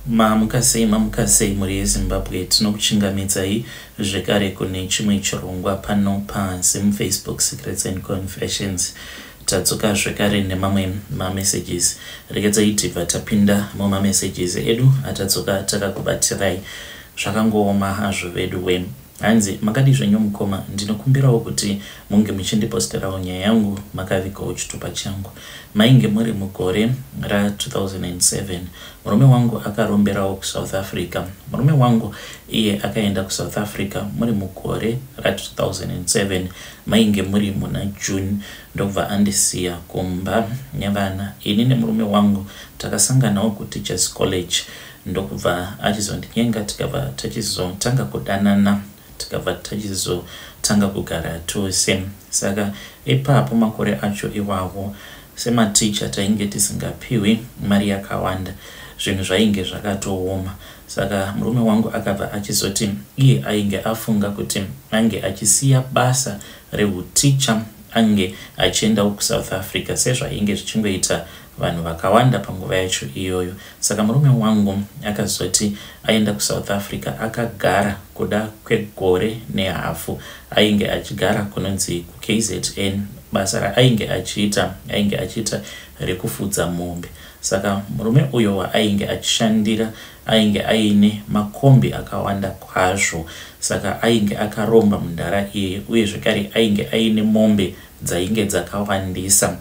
Mamukasei muri yeZimbabwe tinokuchingamidzai zvekare kune chimwe chirongwa pano paZim Facebook Secrets and Confessions. Tadzoka zvekare nemamwe messages. Regedzai tibva tapinda mumamessages edu atadzoka takakubatirai zvakangooma hazvo vedu we. Hanzi makadi zvenyu mukoma ndinokumbirawo kuti munge muchindiposterawo nyaya yangu makavikawo chitupa changu. Mainge muri mugore ra 2007 murume wangu akaromberawo kuSouth Africa. Murume wangu iye akaenda kuSouth Africa muri mugore ra 2007 mainge muri muna June ndobva andisiya kumba nevana. Ini nemurume wangu takasanganawo kuTeachers College ndokubva achizondinyenga tikabva tachizotanga kudanana tikabva tachizotanga kugara tose. Saka ipapo makore acho iwawo sematicha tainge tisingapiwi mari yakawanda, zvinhu zvainge zvakatooma. Saka murume wangu akabva achizoti iye ainge afunga kuti ange achisiya basa reuticha ange achienda kuSouth Africa sezvainge zvichingoita vanhu vakawanda panguva yacho iyoyo. Saka murume wangu akazoti aenda kuSouth Africa akagara kuda kwegore nehafu. Ainge achigara kunonzi kuKZN. Basa raainge achiita rekufudza mombe. Saka murume uyo waainge achishandira ainge aine makombi akawanda kwazvo. Saka ainge akaromba mundara iye uye zvekare ainge aine mombe dzainge dzakawandisa.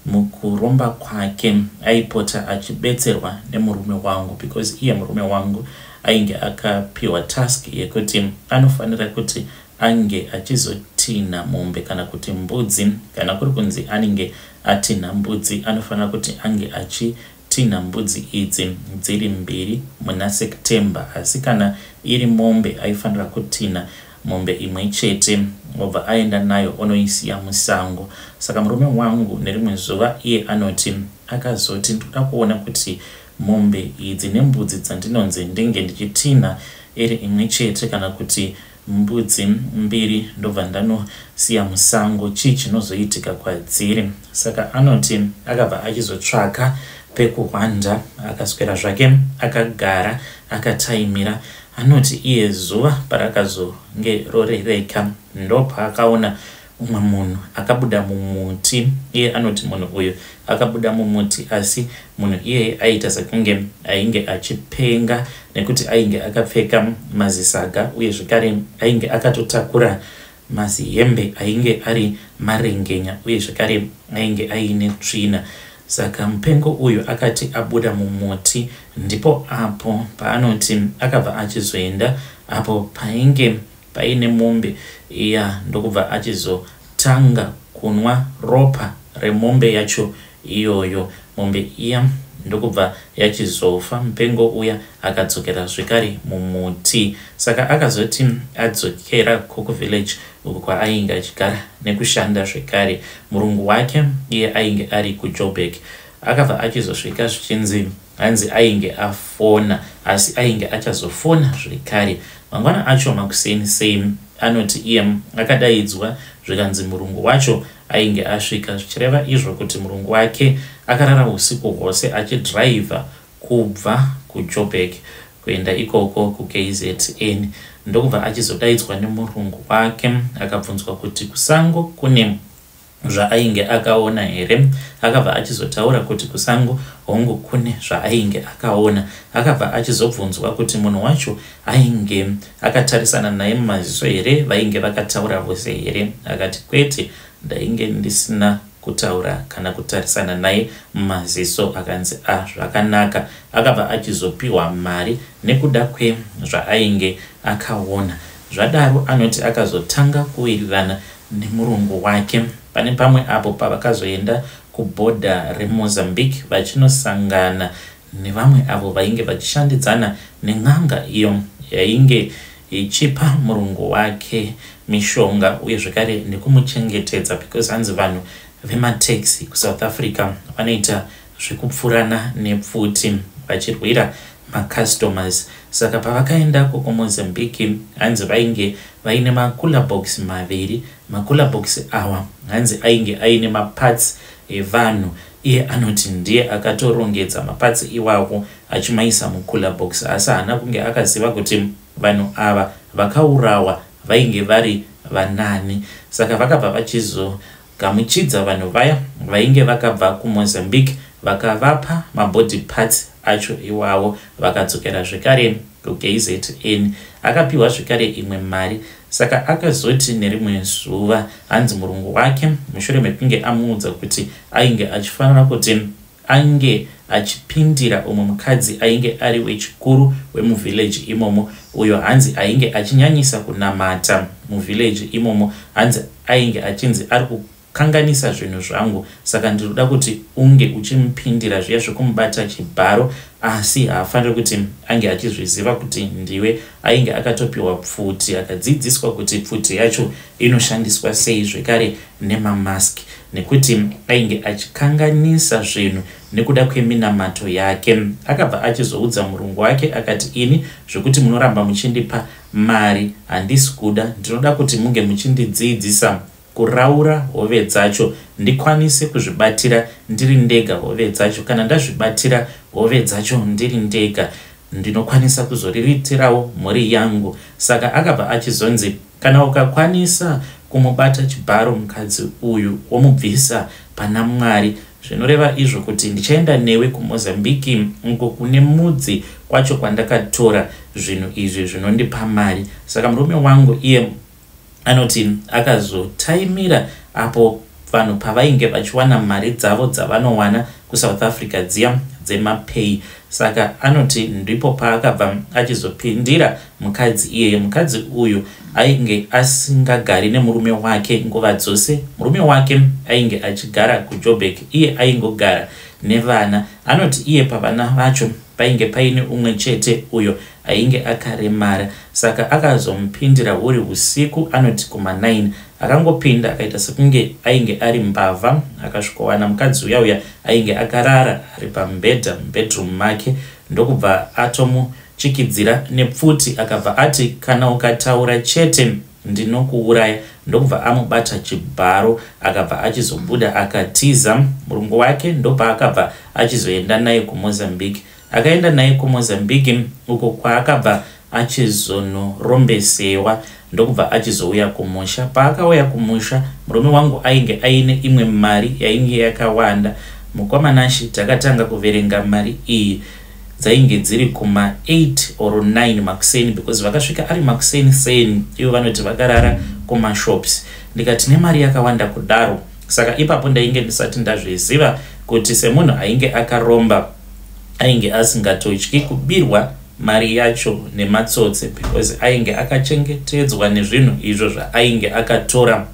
Mukuromba kwake aipota achibetserwa nemurume wangu because iye murume wangu ainge akapiwa task yekuti anofanira kuti ange achizotina mombe kana kuti mbudzi, kana kuri kunzi anenge atina mbudzi anofanira kuti ange achitina mbudzi idzi dziri mbiri muna September. Asi kana iri mombe aifanira kutina mombe imwe chete obva aenda nayo onoisiya musango. Saka murume wangu nerimwe zuva iye anoti akazoti ndoda kuona kuti mombe idzi nembudzi dzandinonzi ndinge ndichitina iri imwe chete kana kuti mbudzi mbiri ndobva ndanosiya musango, chii chinozoitika kwadziri. Saka anoti akabva achizotsvaka pekuhwanda akaswera zvake akagara akataimira. Anoti iye zuva parakazonge rorereka ndopaakaona umwe munhu akabuda mumuti. Iye anoti munhu uyu akabuda mumuti asi munhu iye aita sekunge ainge achipenga nekuti ainge akapfeka mazisaga uye zvekare ainge akatotakura mazihembe ainge ari marengenya uye zvekare ainge aine tsvina. Saka mupengo uyu akati abuda mumuti ndipo apo paanoti akabva achizoenda apo painge paine mombe iya ndokubva achizotanga kunwa ropa remombe yacho iyoyo. Mombe iya ndokubva yachizofa. Mupengo uya akadzokera zvekare mumuti. Saka akazoti adzokera kuVillage uko kwaainge achigara nekushanda zvekare. Murungu wake iye ainge ari kuJoburg. Akabva achizosvika zvichinzi hanzi ainge afona asi ainge achazofona zvekare mangwana acho makuseni same. Anoti iye akadaidzwa zvikanzi murungu wacho ainge asvika, zvichireva izvo kuti murungu wake akarara usiku hwose achidhiraivha kubva kuJoburg kuenda ikoko kuKZN. Ndokubva achizodaidzwa nemurungu wake akabvunzwa kuti kusango kune zvaainge akaona here. Akabva achizotaura kuti kusango hongu kune zvaainge akaona. Akabva achizobvunzwa kuti munhu wacho ainge akatarisana naye mumaziso here, vainge vakataura vose here. Akati kwete, ndainge ndisina kutaura kana kutarisana naye mumaziso. Akanzi zvakanaka. Akabva achizopiwa mari nekuda kwezvaainge akaona. Zvadaro anoti akazotanga kuwirirana nemurungu wake. Pane pamwe apo pavakazoenda kubhodha reMozambique vachinosangana nevamwe avo vainge vachishandidzana nen'anga iyo yainge ichipa murungu wake mishonga uye zvekare nekumuchengetedza because hanzi vanhu vemataxi kuSouth Africa vanoita zvekupfurana nepfuti vachirwira macustomers. Saka pavakaenda kuMozambique hanzi vainge vaine makula box maviri. Makula box awa hanzi ainge aine maparts evanhu iye anoti ndiye akatorongedza mapatsi iwawo achimaisa mukula box, asi haana kunge akaziva kuti vanhu ava vakaurawa vainge vari vanani. Saka vakabva vachizogamuchidza vanhu vaya vainge vakabva kuMozambique vakavapa mabody parts acho iwawo, vakadzokera zvekare kuKZN. Akapiwa zvekare imwe mari. Saka akazoti nerimwe zuva hanzi murungu wake mushure mekunge amuudza kuti ainge achifanira kuti ange achipindira umwe mukadzi ainge ari wechikuru wemuvillage imomo, uyo hanzi ainge achinyanyisa kunamata muvillage imomo, hanzi ainge achinzi ari kukanganisa zvinhu zvangu, saka ndinoda kuti unge uchimupindira zviya zvekumubata chibharo, asi haafaniri kuti ange achizviziva kuti ndiwe. Ainge akatopiwa pfuti, akadzidziswa kuti pfuti yacho inoshandiswa sei, zvekare nemamask, nekuti ainge achikanganisa zvinhu nekuda kweminamato yake. Akabva achizoudza murungu wake akati, ini zvekuti munoramba muchindipa mari handisi kuda, ndinoda kuti munge muchindidzidzisa kuraura hove dzacho ndikwanise kuzvibatira ndiri ndega hove dzacho. Kana ndazvibatira hove dzacho ndiri ndega, ndinokwanisa kuzoriritirawo mhuri yangu. Saka akabva achizonzi kana ukakwanisa kumubata chibharo mukadzi uyu womubvisa pana Mwari, zvinoreva izvo kuti ndichaenda newe kuMozambique uko kune mudzi kwacho kwandakatora zvinhu izvi zvinondipa mari. Saka murume wangu iye anoti akazotaimira apo vanhu pavainge vachiwana mari dzavo dzavanowana kuSouth Africa dziya dzemapay. Saka anoti ndipo paakabva achizopindira mukadzi iyeye. Mukadzi uyu ainge asingagari nemurume wake nguva dzose. Murume wake ainge achigara kuJoburg, iye aingogara nevana. Anoti iye pavana vacho painge paine umwe chete uyo ainge akaremara. Saka akazomupindira huri usiku, anoti kuma9 akangopinda akaita sekunge ainge ari mbavha, akasvikowana mukadzi uya ainge akarara ari pamubhedha mubedroom make, ndokubva atomuchikidzira nepfuti. Akabva ati kana ukataura chete ndinokuuraya, ndokubva amubata chibharo. Akabva achizobuda akatiza. Murungu wake ndopa akabva achizoenda naye kuMozambique. Akaenda naye kuMozambique uko kwaakabva achizonorombesewa, ndokubva achizouya kumusha. Paakauya kumusha, murume wangu ainge aine imwe mari yainge yakawanda. Mukomanashi takatanga kuverenga mari iyi dzainge dziri kuma 8 or 9 makuseni, because vakasvika ari makuseni seni, ivo vanoti vakarara kumashops. Ndikati nemari yakawanda kudaro. Saka ipapo ndainge ndisati ndazviziva kuti semunhu ainge akaromba ainge asingatotyi kubirwa mari yacho nematsotse, because ainge akachengetedzwa nezvinhu izvo zvaainge akatora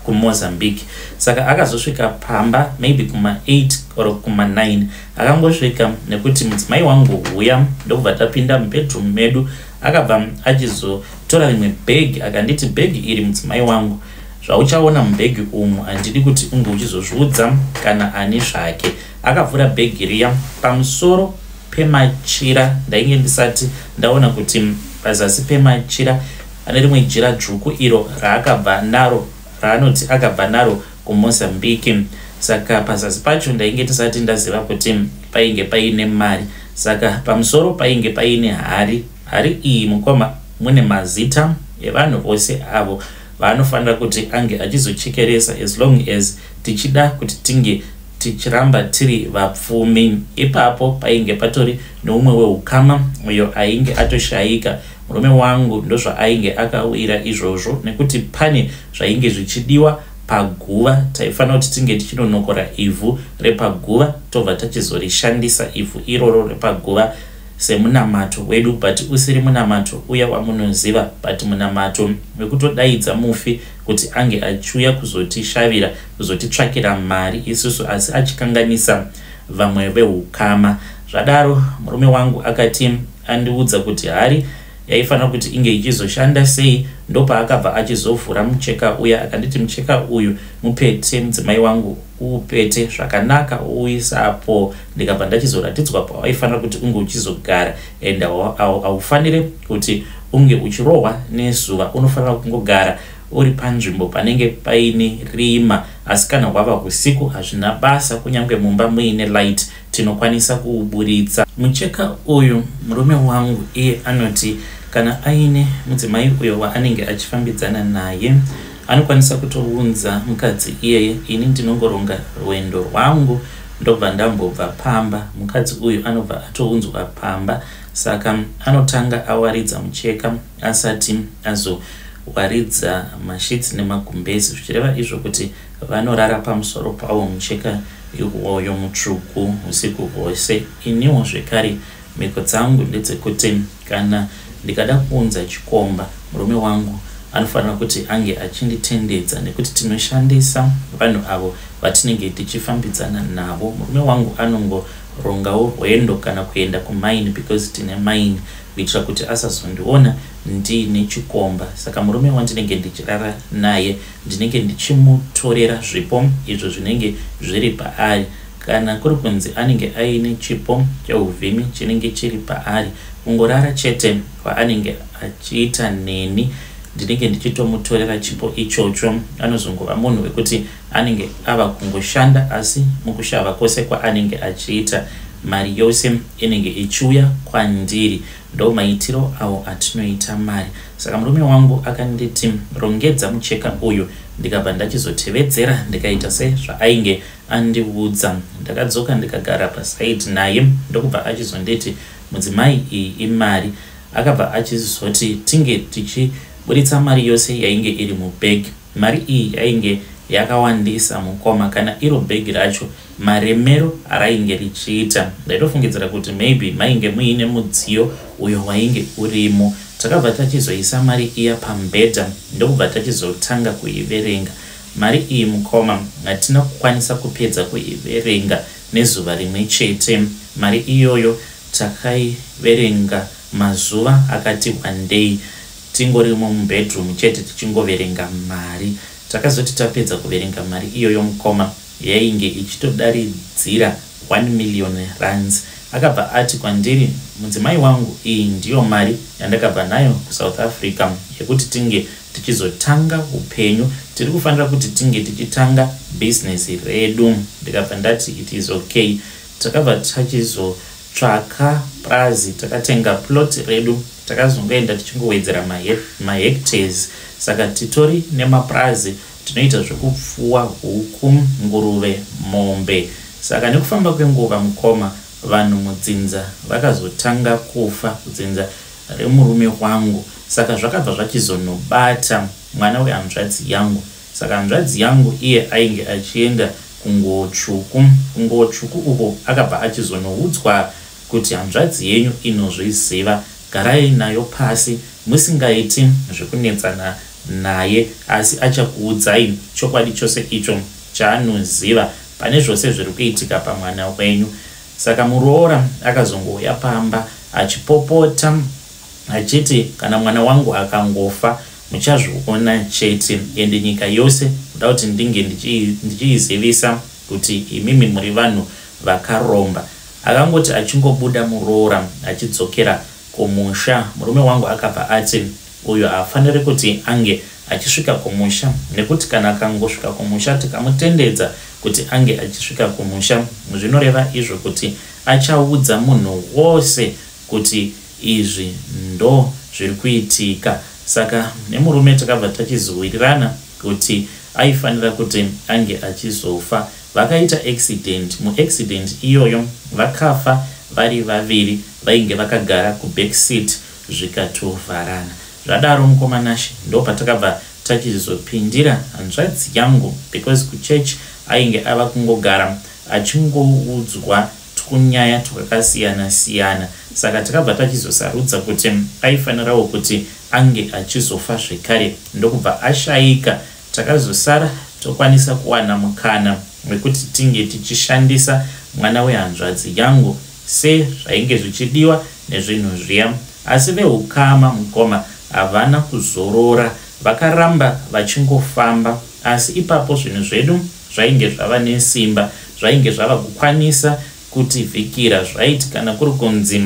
kuMozambique. Saka akazosvika pamba maybe kuma 8 or kuma 9. Akangosvika nekuti mudzimai wangu uya, ndokubva tapinda mubedroom medu. Akabva achizotora rimwe bag, akanditi bag iri mudzimai wangu, zvauchaona mubhegi umu handidi kuti unge uchizozviudza kana ani zvake. Akavhura bhegi riya, pamusoro pemachira ndainge ndisati ndaona kuti pazasi pemachira ane rimwe jira dzvuku iro raakabva naro, raanoti akabva naro kuMozambique. Saka pazasi pacho ndainge ndisati ndaziva kuti painge paine mari. Saka pamusoro painge paine hari. Hari iyi mukoma mune mazita evanhu vose avo vanofanira kuti ange achizochekeresa as long as tichida kuti tinge tichiramba tiri vapfumi. Ipapo painge patori neumwe weukama uyo ainge atoshayika. Murume wangu ndozvaainge akawira izvozvo, nekuti pane zvainge zvichidiwa paguva. Taifanira kuti tinge tichinonokora ivhu repaguva tobva tachizorishandisa ivhu iroro repaguva semunamato wedu, but usiri munamato uya wamunoziva, but munamato wekutodaidza mufi kuti ange achiuya kuzotishavira, kuzotitsvakira mari isusu, asi achikanganisa vamwe veukama. Zvadaro murume wangu akati andiudza kuti hari yaifanira kuti inge ichizoshanda sei. Ndopaakabva achizovhura mucheka uya, akanditi mucheka uyu mupete mudzimai wangu, upete zvakanaka uisapo. Ndikabva ndachizoratidzwa pawaifanira kuti unge uchizogara, and haufanire kuti unge uchirohwa nezuva, unofanira kungogara uri panzvimbo panenge paine rima, asi kana hwava usiku hazvina basa, kunyange mumba muine light tinokwanisa kuuburitsa. Mucheka uyu murume wangu iye anoti kana aine mudzimai uyo waanenge achifambidzana naye anokwanisa kutounza mukadzi iyeye, ini ndinongoronga rwendo rwangu ndobva ndambobva pamba, mukadzi uyu anobva atounzwa pamba, saka anotanga awaridza mucheka asati azowaridza mashitsi nemagumbezi, zvichireva izvo kuti vanorara pamusoro pawo mucheka iwoyo mutsvuku usiku hwose. Iniwo zvekare mhiko dzangu ndedzekuti kana ndikada kuunza chikomba, murume wangu anofanira kuti ange achinditendedza, nekuti tinoshandisa vanhu avo vatinenge tichifambidzana navo. Murume wangu anongorongawo rwendo kana kuenda kumaini, because tine maini, kuitira kuti asazondiona ndine chikomba. Saka murume wandinenge ndichirara naye ndinenge ndichimutorera zvipo izvo zvinenge zviri paari. Kana kuri kunzi anenge aine chipo chauvhimi chinenge chiri paari, kungorara chete kwaanenge achiita neni, ndinenge ndichitomutorera chipo ichocho. Anozongova munhu wekuti anenge ava kungoshanda, asi mukushava kwose kwaanenge achiita mari yose inenge ichiuya kwandiri, ndo maitiro awo atinoita mari. Saka murume wangu akanditi rongedza mucheka uyu, ndikabva ndachizotevedzera ndikaita sezvaainge andiudza. Ndakadzoka ndikagara pasaidi naye, ndokubva achizonditi mudzimai iyi imari. Akabva achizoti tinge tichiburitsa mari yose yainge iri mubhegi. Mari iyi yainge yakawandisa mukoma, kana iro bhegi racho maremero arainge richiita. Ndaitofungidzira kuti maybe mainge muine mudziyo uyo wainge urimo. Takabva tachizoisa mari iya pambedha, ndokubva tachizotanga kuiverenga. Mari iyi mukoma hatina kukwanisa kupedza kuiverenga nezuva rimwe chete. Mari iyoyo takaiverenga mazuva akati one day, tingorimo mubedroom chete tichingoverenga mari. Takazoti tapedza kuverenga mari iyoyo mukoma yainge ichitodaridzira 1 million rands. Akabva ati kwandiri, mudzimai wangu, iyi ndiyo mari yandakabva nayo kuSouth Africa yekuti tinge tichizotanga upenyu, tiri kufanira kuti tinge tichitanga business redu. Ndikabva ndati it is okay. Takabva tachizotsvaka prazi, takatenga plot redu, takazongoenda tichingowedzera mahectares. Saka titori nemaprazi tinoita zvekupfuwa huku, nguruve, mombe. Saka nekufamba kwenguva mukoma, vanhu mudzinza vakazotanga kufa, kudzinza remurume wangu. Saka zvakabva zvachizonobata mwana wehanzvadzi yangu. Saka hanzvadzi yangu iye ainge achienda kungotsvuku. Kungotsvuku uko akabva achizonoudzwa kuti hanzvadzi yenyu inozviziva, garai nayo pasi, musingaiti zvekunetsana naye, asi achakuudzai chokwadi chose icho chaanoziva pane zvose zviri kuitika pamwana wenyu. Saka muroora akazongouya pamba achipopota achiti kana mwana wangu akangofa muchazviona chete, ende nyika yose kuda kuti ndinge ndichiizivisa kuti imimi muri vanhu vakaromba. Akangoti achingobuda muroora achidzokera kumusha, murume wangu akabva ati uyo afaniri kuti ange achisvika kumusha, nekuti kana akangosvika kumusha tikamutendedza kuti ange achisvika kumusha, zvinoreva izvo kuti achaudza munhu wose kuti izvi ndo zviri kuitika. Saka nemurume takabva tachizowirirana kuti aifanira kuti ange achizofa. Vakaita accident. Muaccident iyoyo vakafa vari vaviri, vainge vakagara kuback seat zvikatovharana. Zvadaro mukomanashi ndo patakabva tachizopindira hanzvadzi yangu, because kuchechi ainge ava kungogara achingoudzwa tukunyaya twakasiyana siyana. Saka takabva tachizosarudza kuti aifanirawo kuti ange achizofa zvekare, ndokubva ashayika. Takazosara tokwanisa kuwana mukana wekuti tinge tichishandisa mwana wehanzvadzi yangu sezvainge zvichidiwa nezvinhu zviya. Asi vehukama mukoma havana kuzorora, vakaramba vachingofamba. Asi ipapo zvinhu zvedu zvainge zvava nesimba, zvainge zvava kukwanisa kuti vhikira. Zvaiti kana kuri kunzi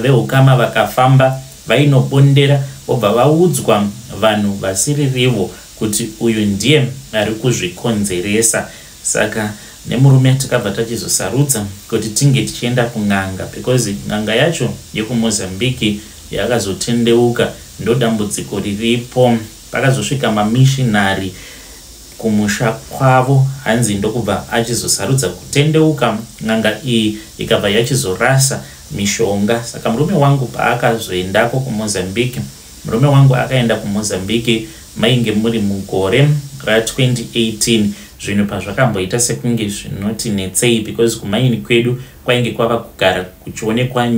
vehukama vakafamba vainobondera, vobva vaudzwa vanhu vasiririvo kuti uyu ndiye ari kuzvikonzeresa. Saka nemurume takabva tachizosarudza kuti tinge tichienda kun'anga, because n'anga yacho yekuMozambique yakazotendeuka, ndo dambudziko riripo. Pakazosvika mamishinari kumusha kwavo, hanzi ndokubva achizosarudza kutendeuka, n'anga iyi ikabva yachizorasa mishonga. Saka murume wangu paakazoendako kuMozambique, murume wangu akaenda kuMozambique mainge muri mugore ra2018. Zvinhu pazvakamboita sekunge zvinoti netsei, because kumaini kwedu kwainge kwava kugara kuchionekwa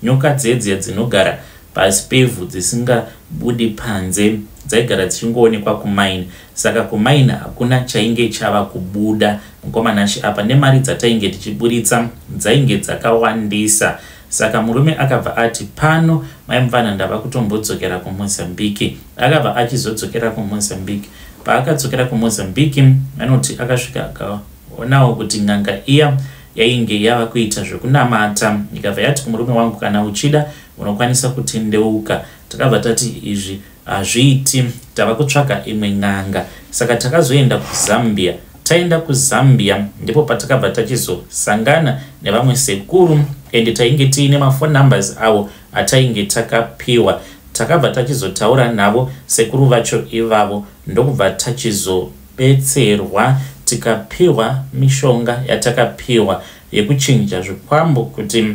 nyoka dzedzi dzinogara pasi pevhu dzisingabudi panze, dzaigara dzichingoonekwa kumaini. Saka kumaini hakuna chainge chava kubuda mukomanashi apa, nemari dzatainge tichiburitsa dzainge dzakawandisa. Saka murume akabva ati pano maimvana ndava kutombodzokera kuMozambique. Akabva achizodzokera kuMozambique. Paakadzokera kuMozambique, anoti akasvika akaonawo kuti n'anga iya yainge yava kuita zvekunamata. Ikabva yati kumurume wangu, kana uchida unokwanisa kutendeuka. Takabva tati izvi hazviiti, tava kutsvaka imwe n'anga. Saka takazoenda kuZambia. Taenda kuZambia ndipo patakabva tachizosangana nevamwe sekuru, ende tainge tiine mafoni numbers avo atainge takapiwa. Takabva tachizotaura navo sekuru vacho ivavo, ndokubva tachizobetserwa tikapiwa mishonga yatakapiwa yekuchinja zvikwambo kuti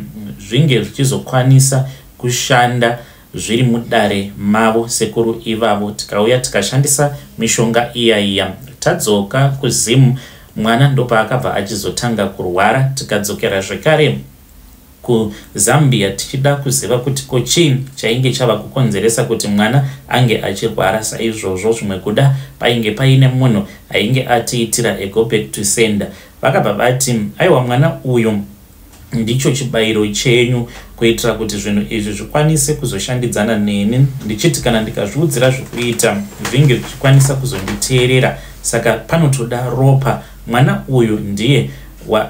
zvinge zvichizokwanisa kushanda zviri mudare mavo sekuru ivavo. Tikauya tikashandisa mishonga iya. Tadzoka kuZimu, mwana ndopaakabva achizotanga kurwara. Tikadzokera zvekare kuZambia tichida kuziva kuti kochii chainge chava kukonzeresa kuti mwana ange achirwara saizvozvo. Zvimwe kuda painge paine munhu ainge atiitira go back to sender. Vakabva vati aiwa, mwana uyu ndicho chibayiro chenyu, kuitira kuti zvinhu izvi zvikwanise kuzoshandidzana neni. Ndichiti kana ndikazviudzira zvekuita zvinge zvichikwanisa kuzonditeerera, saka panotoda ropa. Mwana uyu ndiye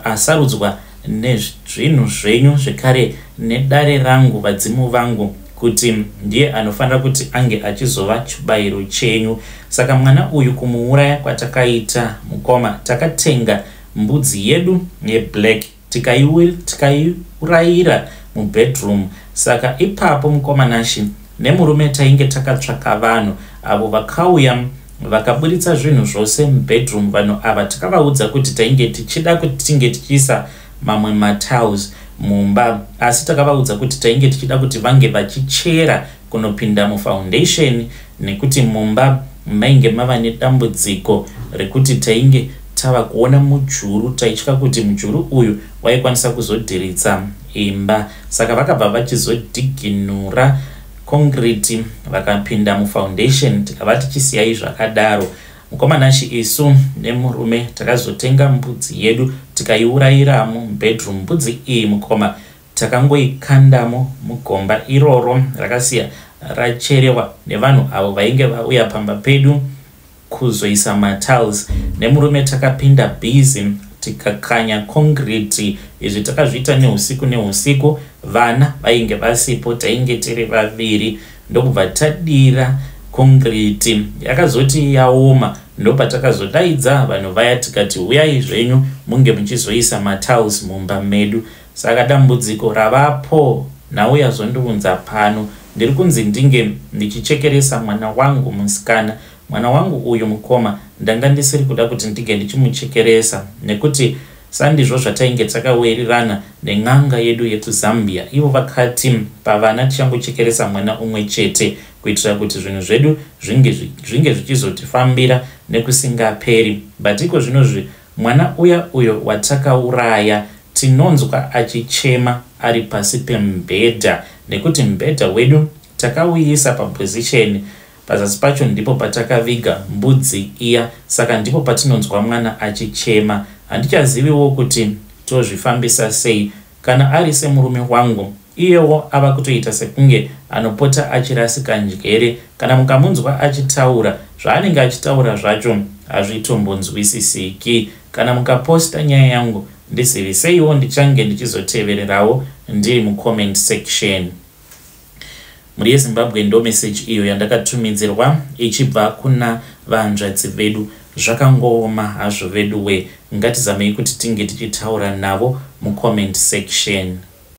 asarudzwa nezvinhu zvenyu, zvekare nedare rangu, vadzimu vangu, kuti ndiye anofanira kuti ange achizova chibayiro chenyu. Saka mwana uyu kumuuraya kwatakaita mukoma, takatenga mbudzi yedu yeblack tikaiurayira mubedroom. Saka ipapo mukomanashi nemurume tainge takatsvaka vanhu avo vakauya vakaburitsa zvinhu zvose mubedroom. Vanhu ava takavaudza kuti tainge tichida kuti tinge tichiisa mamwe matiles mumba, asi takavaudza kuti tainge tichida kuti vange vachichera kunopinda mufoundation, nekuti mumba mainge mava nedambudziko rekuti tainge tava kuona mujuru. Taitya kuti mujuru uyu waikwanisa kuzodhiritsa imba. Saka vakabva vachizodhiginura concrete vakapinda mufoundation. Tikava tichisiyai zvakadaro. Mukomanashi isu nemurume takazotenga mbudzi yedu tikaiurayiramo mubedroom. Mbudzi iyi mukoma takangoikandamo mugomba iroro, rakasiya racherewa nevanhu avo vainge vauya pamba pedu kuzoisa matiles. Nemurume takapinda busy tikakanya concrete. Izvi takazviita neusiku. Vana vainge vasipo, tainge tiri vaviri. Ndokubva tadira concrete, yakazoti yaoma. Ndopatakazodaidza vanhu vaya tikati uyai zvenyu munge muchizoisa matiles mumba medu. Saka dambudziko ravapo. Nauya zondiunza pano ndiri kunzi ndinge ndichichekeresa mwana wangu musikana. Mwana wangu uyu mukoma ndanga ndisiri kuda kuti ndige ndichimuchekeresa, nekuti sandizvo zvatainge takawirirana nen'anga yedu yekuZambia. Ivo vakati pavana tichangochekeresa mwana umwe chete, kuitira kuti zvinhu zvedu zvinge zvichizotifambira nekusingaperi. But iko zvinozvi mwana uyo watakauraya tinonzwa achichema ari pasi pembedha, nekuti mubhedha wedu takauisa paposition pazasi pacho ndipo patakaviga mbudzi iya. Saka ndipo patinonzwa mwana achichema. Handichaziviwo kuti tozvifambisa sei. Kana ari semurume wangu, iyewo ava kutoita sekunge anopota achirasika njere. Kana mukamunzwa achitaura, zvaanenge achitaura zvacho hazvitombonzwisisiki. Kana mukaposta nyaya yangu, ndizivise ndichange ndichizotevererawo ndiri mucomment section. muri yeZimbabwe ndo message iyo yandakatumidzirwa ichibva kuna vahanzvadzi vedu. Zvakangoma hazvo vedu we, ngatizamei kuti tinge tichitaura navo mu comment section.